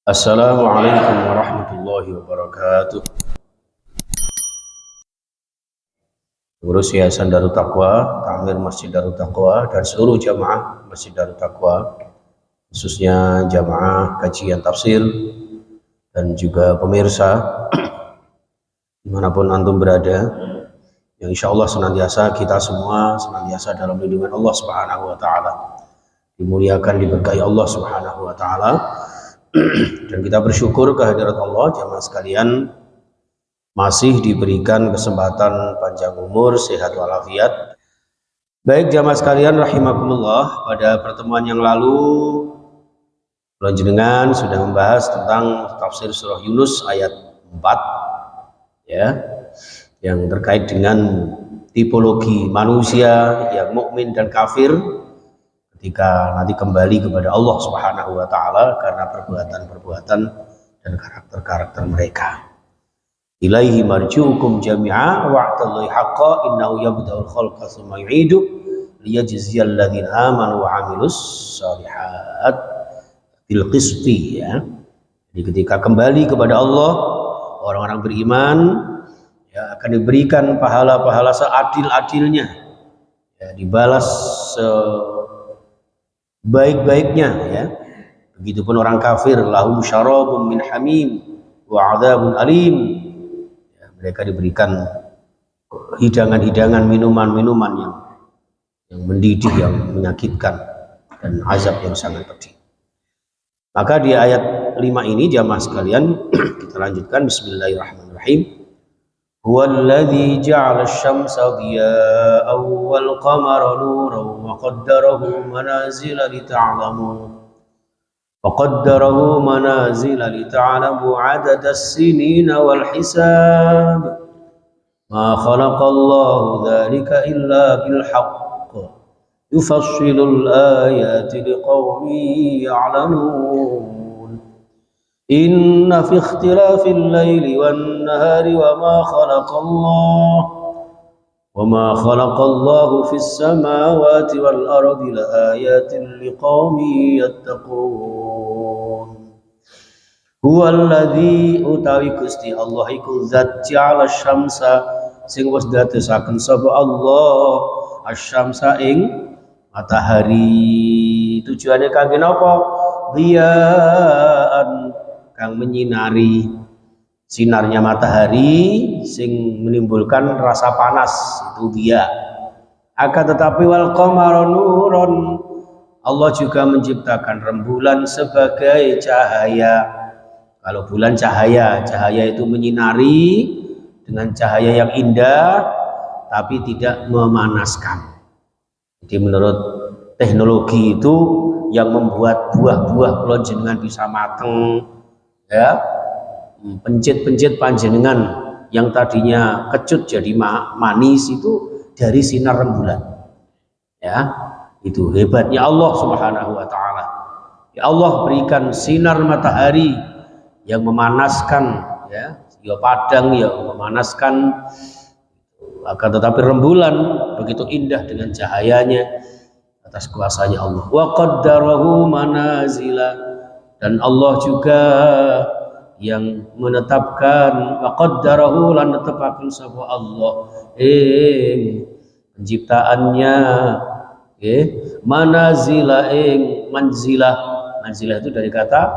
Assalamualaikum warahmatullahi wabarakatuh. Pengurus Yayasan Darut Taqwa, Takmir Masjid Darut Taqwa, dan seluruh jamaah Masjid Darut Taqwa, khususnya jamaah kajian tafsir dan juga pemirsa dimanapun antum berada, yang insya Allah senantiasa kita semua senantiasa dalam lindungan Allah Subhanahu Wa Taala, dimuliakan, diberkahi Allah Subhanahu Wa Taala. Dan kita bersyukur kehadirat Allah, jamaah sekalian, masih diberikan kesempatan panjang umur, sehat walafiat. Baik jamaah sekalian rahimakumullah, pada pertemuan yang lalu panjenengan sudah membahas tentang tafsir surah Yunus ayat 4 ya, yang terkait dengan tipologi manusia yang mukmin dan kafir ketika nanti kembali kepada Allah Subhanahu wa Ta'ala karena perbuatan-perbuatan dan karakter-karakter mereka. Ilaihi marji'ukum jami'a wa'tallahi haqqa innahu yabda'ul khalqa tsumma yu'idu liyajziyal ladzina amanu wa 'amilus shalihat bil qisti ya. Jadi ketika kembali kepada Allah, orang-orang beriman ya akan diberikan pahala-pahala seadil-adilnya ya, dibalas baik-baiknya ya. Begitupun orang kafir, lahum syarabun min hamim wa 'adzabun alim ya, mereka diberikan hidangan-hidangan, minuman-minuman yang mendidih, yang menyakitkan, dan azab yang sangat pedih. Maka di ayat 5 ini jamaah sekalian kita lanjutkan. Bismillahirrahmanirrahim. Huwallazi ja'ala asy-syamsa diya'an wal qamara nuran wa qaddarahu manazila lita'lamu 'adada as-sinina wal hisab. Ma khalaqallahu dzalika illa bil haqq yufassilul ayati liqaumin ya'lamun. Inna fi ikhtilafil laili wan nahari wa ma khalaqallahu fis samawati wal ardi la ayatin liqaumin yattaqun. Huwallazi utawi Gusti Allah iku zat ja'ala syamsa sing wis dadosaken sapa Allah asy-syamsa ing matahari. Tujuannya kangge napa? Diyaan, kang menyinari, sinarnya matahari sing menimbulkan rasa panas, itu dia. Akan tetapi wal qamara nuron, Allah juga menciptakan rembulan sebagai cahaya. Kalau bulan cahaya itu menyinari dengan cahaya yang indah tapi tidak memanaskan. Jadi menurut teknologi itu yang membuat buah-buah pelonjengan bisa mateng ya, pencit-pencit panjenengan yang tadinya kecut jadi manis itu dari sinar rembulan ya. Itu hebatnya Allah Subhanahu wa Ta'ala ya. Allah berikan sinar matahari yang memanaskan ya, padang yang memanaskan. Akan tetapi rembulan begitu indah dengan cahayanya atas kuasanya Allah. Wa qaddarahu manazila, dan Allah juga yang menetapkan, wa qaddarahu lan netepake sapa Allah penciptaannya manazila manzilah itu dari kata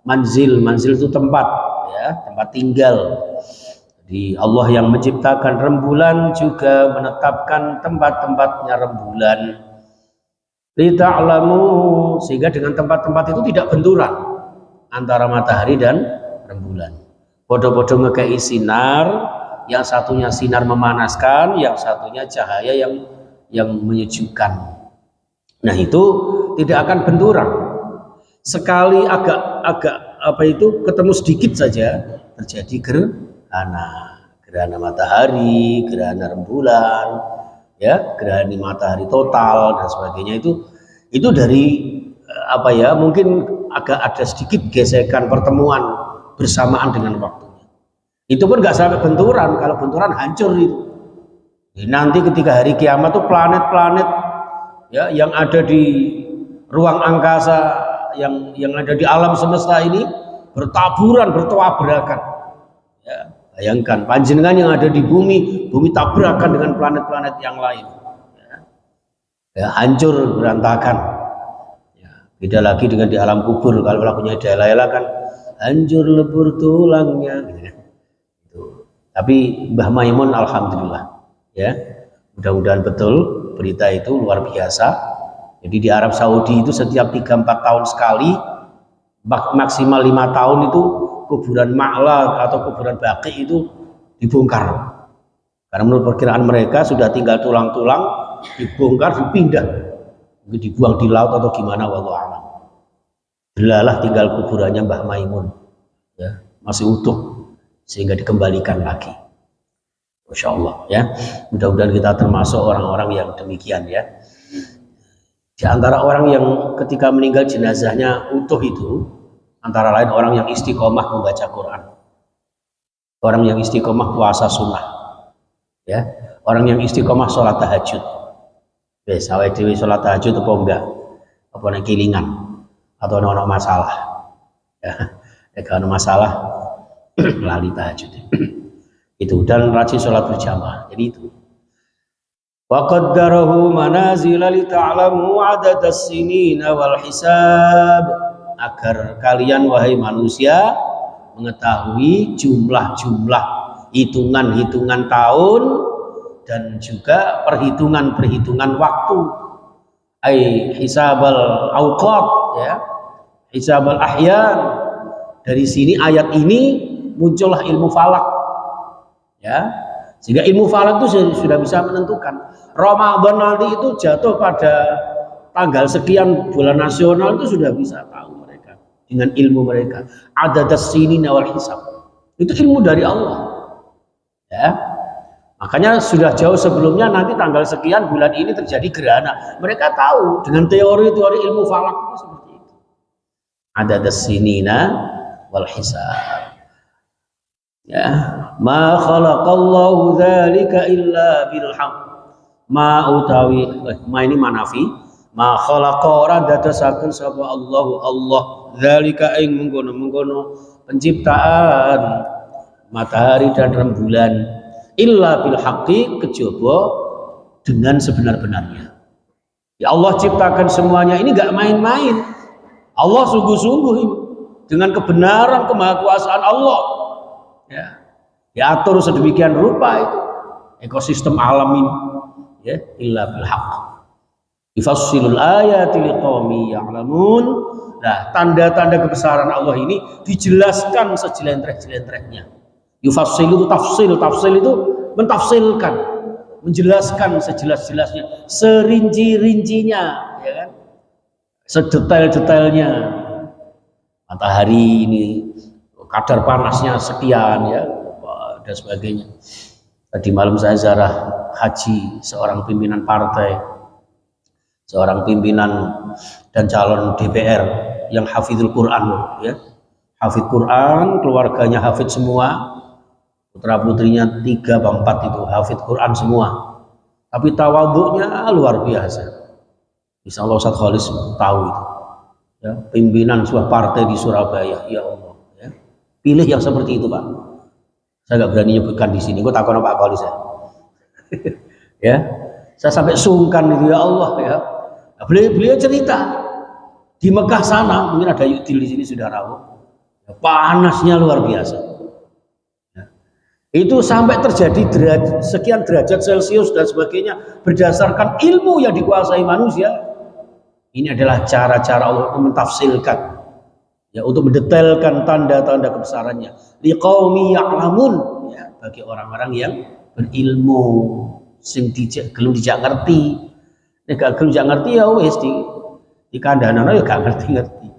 manzil itu tempat ya, tempat tinggal. Jadi Allah yang menciptakan rembulan juga menetapkan tempat-tempatnya rembulan. Lita'lamu, sehingga dengan tempat-tempat itu tidak benturan antara matahari dan rembulan. Podo-podo ngekei sinar, yang satunya sinar memanaskan, yang satunya cahaya yang menyejukkan. Nah itu tidak akan benturan. Sekali agak ketemu sedikit saja terjadi gerhana matahari, gerhana rembulan, ya, gerhana matahari total dan sebagainya. Itu dari mungkin agak ada sedikit gesekan pertemuan bersamaan dengan waktunya. Itu pun nggak sampai benturan. Kalau benturan hancur itu. Jadi nanti ketika hari kiamat tuh planet-planet ya yang ada di ruang angkasa, yang ada di alam semesta ini bertaburan, bertabrakan. Ya, bayangkan panjenengan yang ada di bumi tabrakan dengan planet-planet yang lain. Ya, hancur berantakan. Ya, beda lagi dengan di alam kubur. Kalau lagunya Dalaila kan hancur lebur tulangnya. Gitu. Tapi Mbah Maimun alhamdulillah, ya mudah-mudahan betul berita itu luar biasa. Jadi di Arab Saudi itu setiap 3-4 tahun sekali, maksimal 5 tahun itu kuburan Ma'la atau kuburan Baqi itu dibongkar. Karena menurut perkiraan mereka sudah tinggal tulang-tulang, dibongkar, dipindah, mungkin dibuang di laut atau gimana, wallahu a'lam. Delalah tinggal kuburannya Mbah Maimun, ya masih utuh sehingga dikembalikan lagi. Masya Allah, ya mudah-mudahan kita termasuk orang-orang yang demikian, ya. Di antara orang yang ketika meninggal jenazahnya utuh itu, antara lain orang yang istiqomah membaca Quran, orang yang istiqomah puasa sunnah, ya, orang yang istiqomah sholat tahajud. Wes awake dhewe sholat tahajud apa enggak? Apa nek kilingan atau ono masalah? Ya, kalau masalah lali tahajud. Itu, dan rajin sholat berjamaah. Jadi itu. Wa qaddarahu manazila li ta'lamu 'adadas sinina wal hisab, agar kalian wahai manusia mengetahui jumlah-jumlah hitungan-hitungan tahun dan juga perhitungan-perhitungan waktu. Ai hisabal awqat, ya, hisabal ahyan. Dari sini ayat ini muncullah ilmu falak, ya, sehingga ilmu falak itu sudah bisa menentukan Ramadan nanti itu jatuh pada tanggal sekian bulan nasional, itu sudah bisa tahu mereka dengan ilmu mereka. Adadas sinina wal hisab, itu ilmu dari Allah, ya. Makanya sudah jauh sebelumnya nanti tanggal sekian bulan ini terjadi gerhana, mereka tahu dengan teori-teori ilmu falak itu seperti itu. Adadas sinina wal hisab, ya. Ma khalaqallahu dzalika illa bil haqq, ma utawi ma ini manafi, ma khalaqa ora dadasaken sapa Allah dzalika ing mengkono penciptaan matahari dan rembulan illa bil haqqi, kejaba dengan sebenar-benarnya. Ya Allah ciptakan semuanya ini enggak main-main. Allah sungguh-sungguh dengan kebenaran kemahakuasaan Allah, ya, diatur sedemikian rupa itu ekosistem alam ini, ya, illa bil haqq. Yufassilul ayati liqaumi ya'lamun. Nah, tanda-tanda kebesaran Allah ini dijelaskan sejelentreh-jelentrehnya. Yufassil itu tafsil, tafsil itu mentafsilkan, menjelaskan sejelas-jelasnya, serinci-rincinya, ya kan, sedetail-detailnya. Matahari ini kadar panasnya sekian, ya, dan sebagainya. Tadi malam saya ziarah haji seorang pimpinan partai, seorang pimpinan dan calon DPR yang hafizul Quran, ya, hafidz Quran, keluarganya hafidz semua, putra putrinya 3 atau 4 itu hafidz Quran semua, tapi tawadhu'nya luar biasa. Insya Allah Ustaz Khalis tahu itu, ya, pimpinan sebuah partai di Surabaya, ya Allah, ya, pilih yang seperti itu Pak. Saya nggak berani nyebutkan di sini, gue takut Pak Khalis ya. Ya, saya sampai sungkan itu, ya Allah, ya. Nah, beliau cerita di Mekah sana, mungkin ada Yudil di sini sudah rawuh, ya, panasnya luar biasa, ya. Itu sampai terjadi sekian derajat Celcius dan sebagainya berdasarkan ilmu yang dikuasai manusia. Ini adalah cara-cara Allah untuk mentafsilkan, ya, untuk mendetailkan tanda-tanda kebesarannya. Liqaumi ya'lamun, ya, bagi orang-orang yang berilmu, sing gelem dijak ngerti. Nek gak gelem dijak ngerti ya wis di kandhanan ya gak ngerti-ngerti.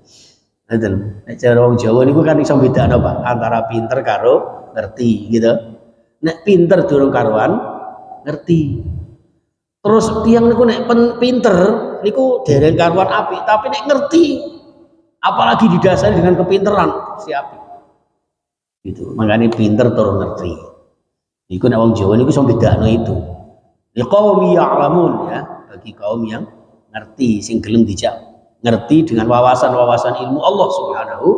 Ngoten. Nek cara wong Jawa niku kan iso bedakno Pak antara pinter karo ngerti gitu. Nek pinter durung karuan ngerti. Terus tiang niku nek pinter niku dereng karuan apik, tapi nek ngerti apalagi didasari dengan kepinteran si apik. Gitu. Makanya pinter turun ngerti. Iku nek wong Jawa niku iso bedakno itu. Liqaumi ya'lamun, ya, bagi kaum yang ngerti, sing gelem dijak ngerti dengan wawasan-wawasan ilmu Allah Subhanahu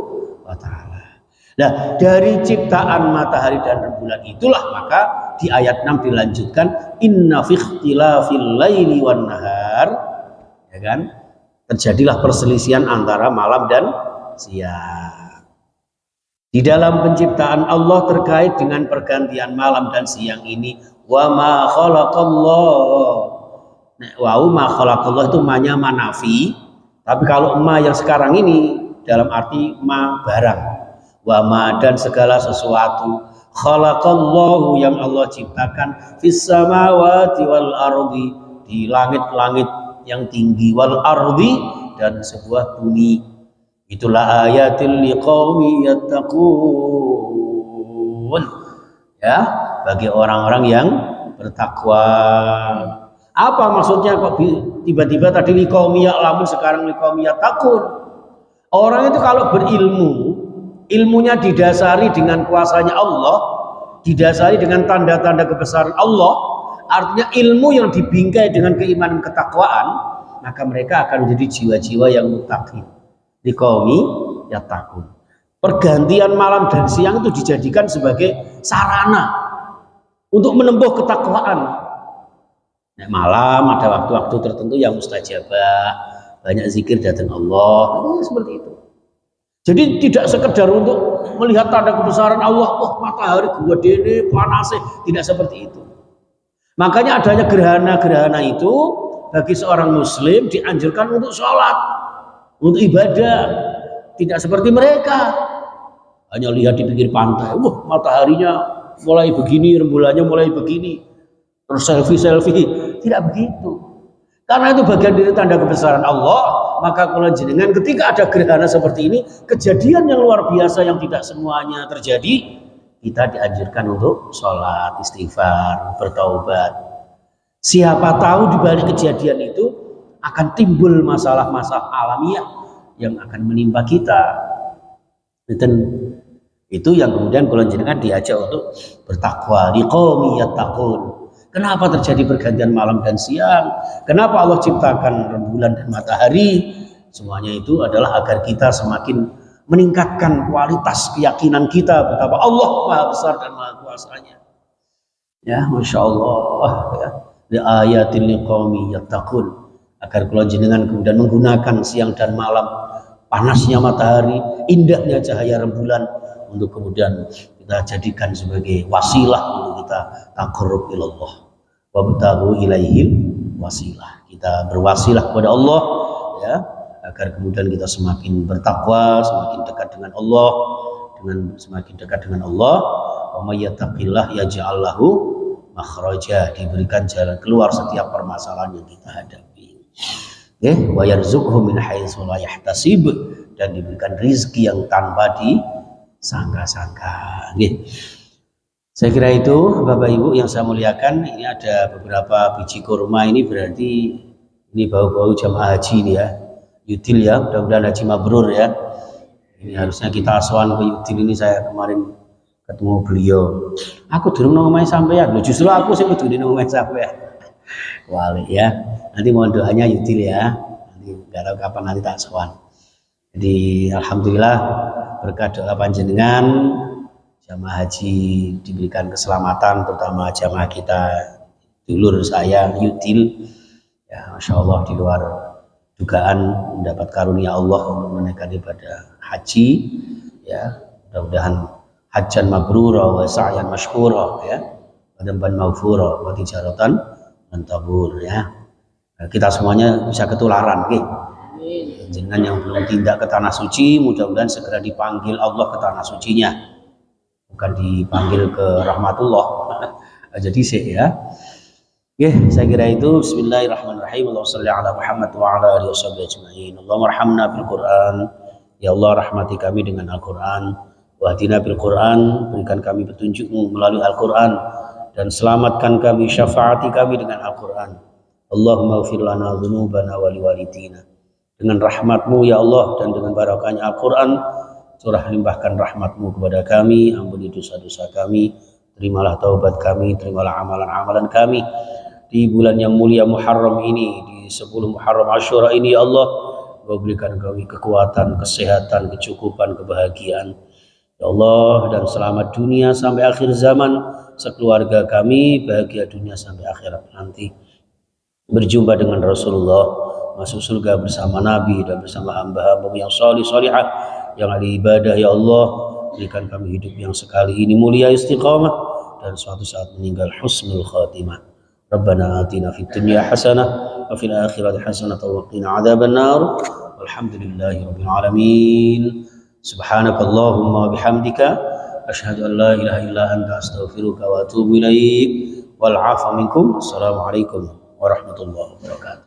wa taala. Nah, dari ciptaan matahari dan rembulan itulah maka di ayat 6 dilanjutkan inna fi ikhtilafil laili wan nahar, ya kan? Terjadilah perselisihan antara malam dan siang. Di dalam penciptaan Allah terkait dengan pergantian malam dan siang ini, wa ma khalaqallah. Nah, wa ma khalaqallah itu ma-nya manafi, tapi kalau ma yang sekarang ini dalam arti ma barang. Wa ma dan segala sesuatu khalaqallahu yang Allah ciptakan fis samawati wal ardi, di langit-langit yang tinggi, wal ardi dan sebuah bumi. Itulah ayatil liqaumi yattaqun, ya, bagi orang-orang yang bertakwa. Apa maksudnya kok tiba-tiba tadi liqaumi ya'lamun sekarang liqaumi yattaqun? Orang itu kalau berilmu, ilmunya didasari dengan kuasanya Allah, didasari dengan tanda-tanda kebesaran Allah, artinya ilmu yang dibingkai dengan keimanan ketakwaan, maka mereka akan menjadi jiwa-jiwa yang muttaqin. Liqaumi yattaqun. Pergantian malam dan siang itu dijadikan sebagai sarana untuk menempuh ketakwaan. Nah, malam ada waktu-waktu tertentu yang mustajabah, banyak zikir datang Allah, seperti itu. Jadi tidak sekedar untuk melihat tanda kebesaran Allah, oh matahari gua dene panasnya, tidak seperti itu. Makanya adanya gerhana-gerhana itu bagi seorang muslim dianjurkan untuk sholat, untuk ibadah, tidak seperti mereka hanya lihat di pinggir pantai, wah mataharinya mulai begini, rembulannya mulai begini, terus selfie, tidak begitu. Karena itu bagian dari tanda kebesaran Allah. Maka kalau jenengan ketika ada gerhana seperti ini, kejadian yang luar biasa yang tidak semuanya terjadi, kita dianjurkan untuk sholat, istighfar, bertaubat. Siapa tahu di balik kejadian itu akan timbul masalah-masalah alamiah yang akan menimpa kita. Dan itu yang kemudian kalau jenengan diajak untuk bertakwa, liqaumi yattaqun. Kenapa terjadi pergantian malam dan siang? Kenapa Allah ciptakan rembulan dan matahari? Semuanya itu adalah agar kita semakin meningkatkan kualitas keyakinan kita betapa Allah Maha Besar dan Maha Kuasanya. Ya, Masya Allah. Ya. Li ayatil liqaumi yattaqun. Agar kalau jenengan kemudian menggunakan siang dan malam, panasnya matahari, indahnya cahaya rembulan, untuk kemudian kita jadikan sebagai wasilah untuk kita taqarrub ilallah wabtaghu ilaihil wasilah. Kita berwasilah kepada Allah, ya, agar kemudian kita semakin bertakwa, semakin dekat dengan Allah, semakin dekat dengan Allah. Wa may yattaqillah yaj'al lahu makhraja, diberikan jalan keluar setiap permasalahan yang kita hadapi. Wa yarzuqhu min haitsu la yahtasib, dan diberikan rizki yang tanpa disangka-sangka. Saya kira itu Bapak Ibu yang saya muliakan. Ini ada beberapa biji kurma, ini berarti ini bau-bau jamaah haji ini ya, Yutil ya, mudah-mudahan haji mabrur ya. Ini harusnya kita aswan ke Yutil ini. Saya kemarin ketemu beliau, aku durung nang omahe sampean, justru aku sing kudu nang omahe sampean. Wali ya, nanti mohon doanya Yutil ya, nanti nggak tahu kapan nanti tak aswan. Jadi alhamdulillah berkat doa panjenengan jamaah haji diberikan keselamatan, terutama jamaah kita dulur saya Yutil ya, Masya Allah di luar dugaan mendapat karunia Allah untuk menunaikan ibadah haji ya. Mudah-mudahan hajjan mabrura wa sa'yan mashkura ya, wa dzamban maghfura wa tijaratan mentabur ya. Kita semuanya bisa ketularan nggih. Jangan yang belum tindak ke tanah suci, mudah-mudahan segera dipanggil Allah ke tanah sucinya, bukan dipanggil ke rahmatullah. Jadi sih ya. Oke, saya kira itu. Bismillahirrahmanirrahim. Allahumma shalli ala Muhammad wa ala alihi washabihi ajmain. Allahumma arhamna bil Qur'an. Ya Allah, rahmati kami dengan Al-Qur'an. Wahdina bil Qur'an, berikan kami petunjukmu melalui Al-Qur'an, dan selamatkan kami, syafaati kami dengan Al-Qur'an. Allahumma ighfir lana dzunubana wa liwalidina. Dengan rahmatmu ya Allah dan dengan barakahnya Al-Quran, curah limpahkan rahmatmu kepada kami, ampuni dosa-dosa kami, terimalah taubat kami, terimalah amalan-amalan kami di bulan yang mulia Muharram ini, di 10 Muharram Asyura ini ya Allah. Kau berikan kami kekuatan, kesehatan, kecukupan, kebahagiaan. Ya Allah, dan selamat dunia sampai akhir zaman, sekeluarga kami bahagia dunia sampai akhirat nanti, berjumpa dengan Rasulullah, masuk surga bersama Nabi dan bersama hamba-hamba yang salih salihah yang ahli ibadah. Ya Allah, berikan kami hidup yang sekali ini mulia istiqamah dan suatu saat meninggal husnul khatimah. Rabbana atina fid dunya hasanah wa fil akhirati hasanah wa qina adzabannar. Walhamdulillahi rabbil alamin. Subhanakallahumma bihamdika asyhadu an la ilaha illa anta astaghfiruka wa atubu ilaik. Wal 'afwa minkum. Assalamualaikum warahmatullahi wabarakatuh.